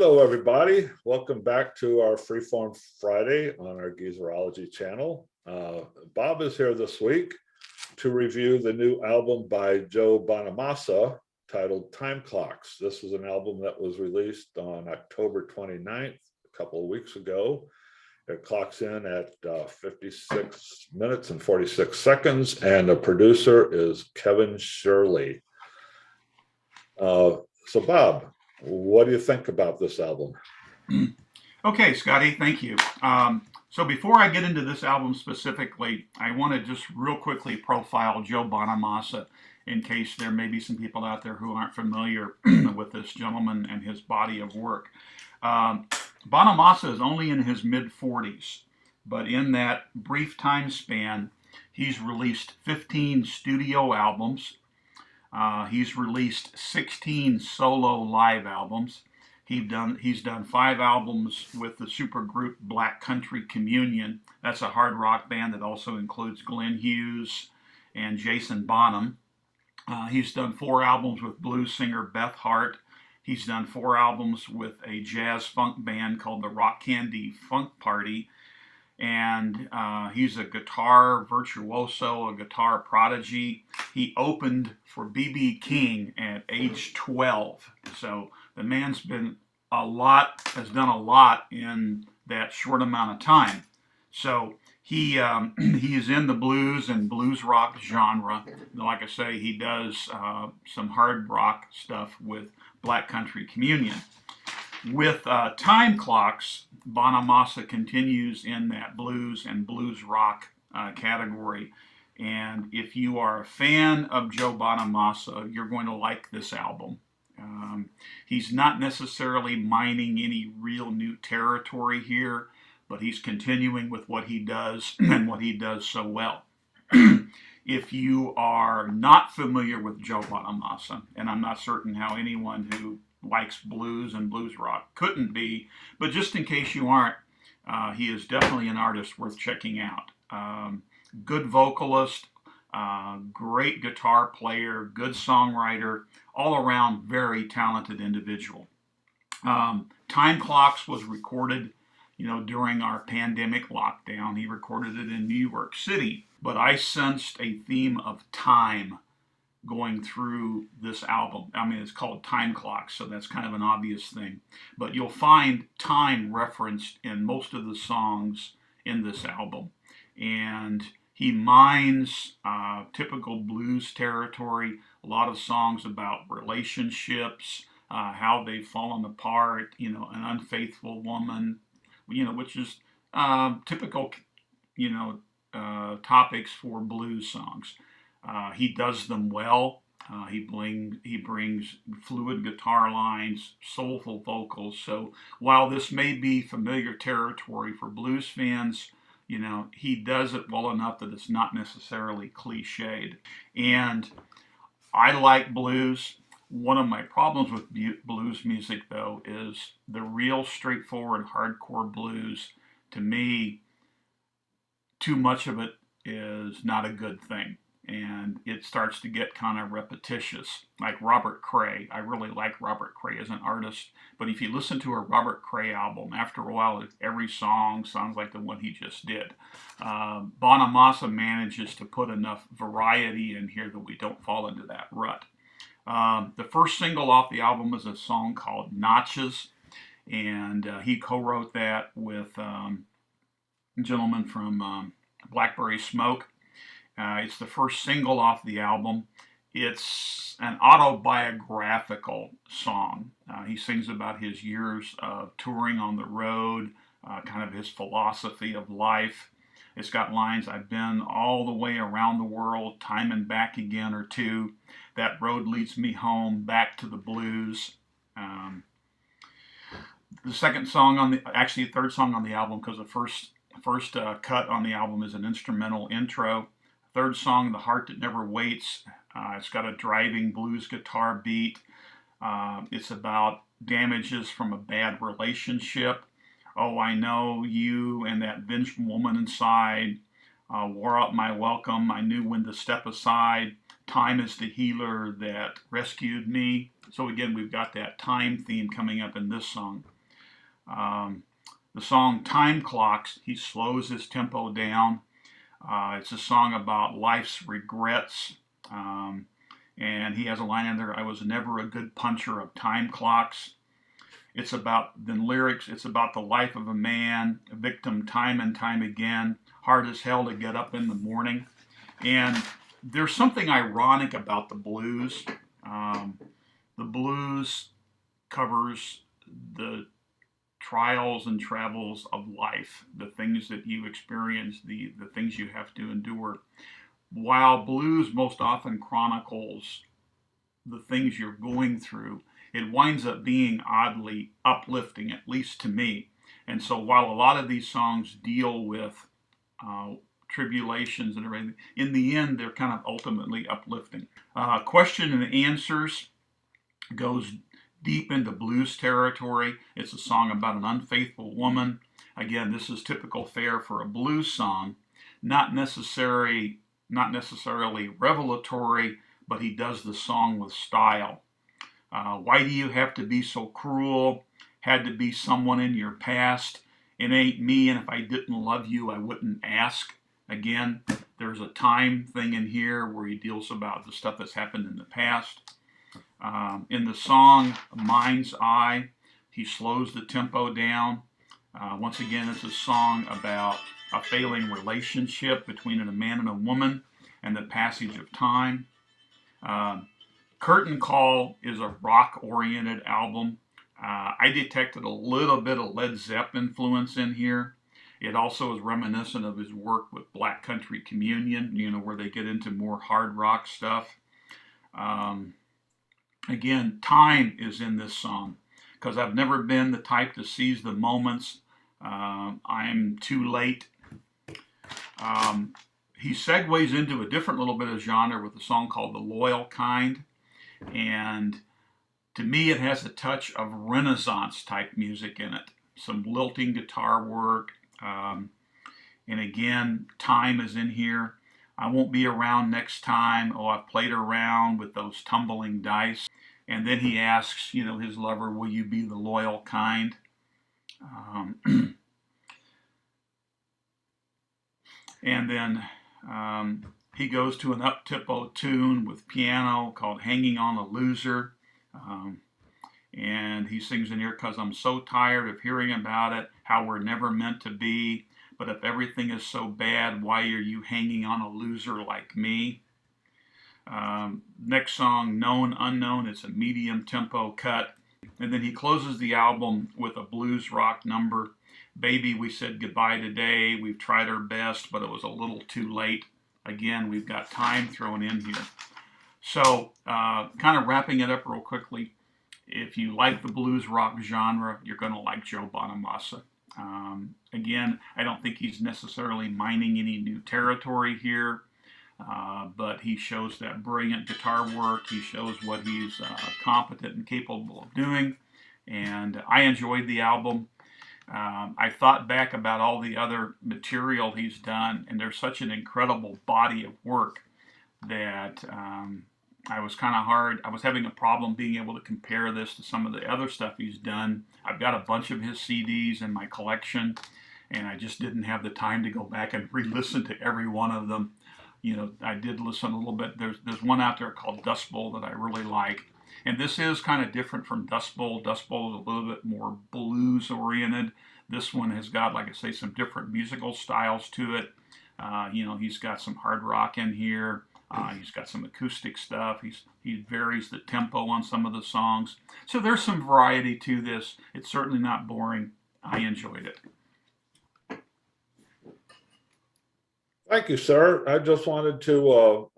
Hello, everybody. Welcome back to our Freeform Friday on our Geezerology channel. Bob is here this week to review the new album by Joe Bonamassa titled Time Clocks. This was an album that was released on October 29th, a couple of weeks ago. It clocks in at 56 minutes and 46 seconds, and the producer is Kevin Shirley. So Bob, what do you think about this album? Okay, Scotty, thank you. So before I get into this album specifically, I want to just real quickly profile Joe Bonamassa in case there may be some people out there who aren't familiar with this gentleman and his body of work. Bonamassa is only in his mid-40s, but in that brief time span, he's released 15 studio albums. He's released 16 solo live albums. He's done 5 albums with the supergroup Black Country Communion. That's a hard rock band that also includes Glenn Hughes and Jason Bonham. He's done 4 albums with blues singer Beth Hart. He's done 4 albums with a jazz funk band called the Rock Candy Funk Party. And he's a guitar virtuoso, a guitar prodigy. He opened for B.B. King at age 12. So the man's been has done a lot in that short amount of time. So he is in the blues and blues rock genre. Like I say, he does some hard rock stuff with Black Country Communion. With Time Clocks, Bonamassa continues in that blues and blues rock category. And if you are a fan of Joe Bonamassa, you're going to like this album. He's not necessarily mining any real new territory here, but he's continuing with what he does and what he does so well. If you are not familiar with Joe Bonamassa, and I'm not certain how anyone who likes blues and blues rock couldn't be, but just in case you aren't, he is definitely an artist worth checking out. Good vocalist, great guitar player, good songwriter, all around very talented individual. Time Clocks was recorded, during our pandemic lockdown. He recorded it in New York City, but I sensed a theme of time going through this album. I mean, it's called Time Clocks, so that's kind of an obvious thing. But you'll find time referenced in most of the songs in this album. And he mines typical blues territory, a lot of songs about relationships, how they've fallen apart, an unfaithful woman, which is typical, topics for blues songs. He does them well. He brings fluid guitar lines, soulful vocals. So while this may be familiar territory for blues fans, he does it well enough that it's not necessarily cliched. And I like blues. One of my problems with blues music, though, is the real straightforward hardcore blues. To me, too much of it is not a good thing. And it starts to get kind of repetitious, like Robert Cray. I really like Robert Cray as an artist, but if you listen to a Robert Cray album, after a while, every song sounds like the one he just did. Bonamassa manages to put enough variety in here that we don't fall into that rut. The first single off the album is a song called Notches, and he co-wrote that with a gentleman from Blackberry Smoke. It's the first single off the album. It's an autobiographical song. He sings about his years of touring on the road, kind of his philosophy of life. It's got lines, I've been all the way around the world, time and back again or two. That road leads me home, back to the blues. The third song on the album, because the first cut on the album is an instrumental intro. Third song, The Heart That Never Waits. It's got a driving blues guitar beat. It's about damages from a bad relationship. Oh, I know you and that vengeful woman inside wore out my welcome. I knew when to step aside. Time is the healer that rescued me. So again, we've got that time theme coming up in this song. The song Time Clocks, he slows his tempo down. It's a song about life's regrets. And he has a line in there, I was never a good puncher of time clocks. It's about the lyrics, it's about the life of a man, a victim time and time again, hard as hell to get up in the morning. And there's something ironic about the blues. The blues covers the trials and travels of life, the things that you experience, the things you have to endure. While blues most often chronicles the things you're going through, it winds up being oddly uplifting, at least to me. And so while a lot of these songs deal with tribulations and everything, in the end, they're kind of ultimately uplifting. Question and Answers goes deep into blues territory. It's a song about an unfaithful woman. Again, this is typical fare for a blues song, not necessarily revelatory, but he does the song with style. Why do you have to be so cruel? Had to be someone in your past. It ain't me, and if I didn't love you, I wouldn't ask. Again, there's a time thing in here where he deals about the stuff that's happened in the past. In the song Mind's Eye, he slows the tempo down. Once again, it's a song about a failing relationship between a man and a woman and the passage of time. Curtain Call is a rock-oriented album. I detected a little bit of Led Zeppelin influence in here. It also is reminiscent of his work with Black Country Communion, where they get into more hard rock stuff. Again, time is in this song because I've never been the type to seize the moments. I'm too late. He segues into a different little bit of genre with a song called The Loyal Kind. And to me, it has a touch of Renaissance type music in it. Some lilting guitar work. And again, time is in here. I won't be around next time. Oh, I've played around with those tumbling dice. And then he asks, his lover, will you be the loyal kind? And then he goes to an up-tempo tune with piano called Hanging on a Loser. And he sings in here, because I'm so tired of hearing about it, how we're never meant to be. But if everything is so bad, why are you hanging on a loser like me? Next song, Known Unknown. It's a medium tempo cut. And then he closes the album with a blues rock number. Baby, we said goodbye today. We've tried our best, but it was a little too late. Again, we've got time thrown in here. So kind of wrapping it up real quickly. If you like the blues rock genre, you're going to like Joe Bonamassa. Again, I don't think he's necessarily mining any new territory here, but he shows that brilliant guitar work. He shows what he's competent and capable of doing, and I enjoyed the album. I thought back about all the other material he's done, and there's such an incredible body of work that I was having a problem being able to compare this to some of the other stuff he's done. I've got a bunch of his CDs in my collection, and I just didn't have the time to go back and re-listen to every one of them. I did listen a little bit. There's one out there called Dust Bowl that I really like. And this is kind of different from Dust Bowl. Dust Bowl is a little bit more blues oriented. This one has got, like I say, some different musical styles to it. He's got some hard rock in here. He's got some acoustic stuff. He varies the tempo on some of the songs. So there's some variety to this. It's certainly not boring. I enjoyed it. Thank you, sir. I just wanted to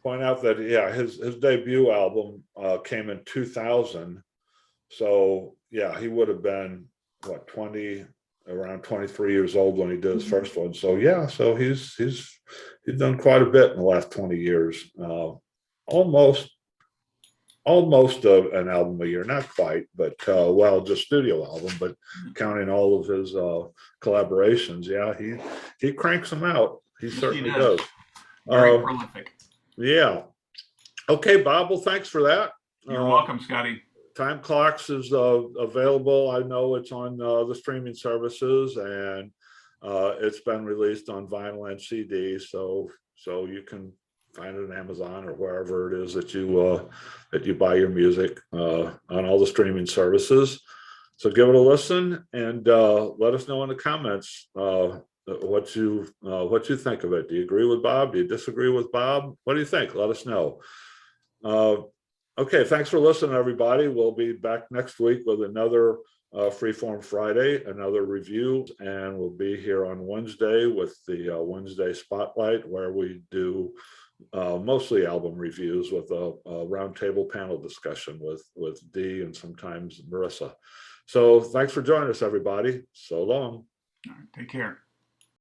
point out that, his debut album came in 2000. So, he would have been, around 23 years old when he did his first one. So, so he's done quite a bit in the last 20 years. Almost an album a year, not quite, but just studio album, but counting all of his collaborations, he cranks them out. He certainly does. Very prolific. Yeah. Okay, Bob. Well, thanks for that. You're welcome, Scotty. Time Clocks is available. I know it's on the streaming services, and it's been released on vinyl and CD. So you can find it on Amazon or wherever it is that you buy your music on all the streaming services. So give it a listen and let us know in the comments what you think of it. Do you agree with Bob? Do you disagree with Bob? What do you think? Let us know. Okay, thanks for listening, everybody. We'll be back next week with another Freeform Friday, another review, and we'll be here on Wednesday with the Wednesday Spotlight, where we do mostly album reviews with a roundtable panel discussion with Dee and sometimes Marissa. So thanks for joining us, everybody. So long. All right, take care.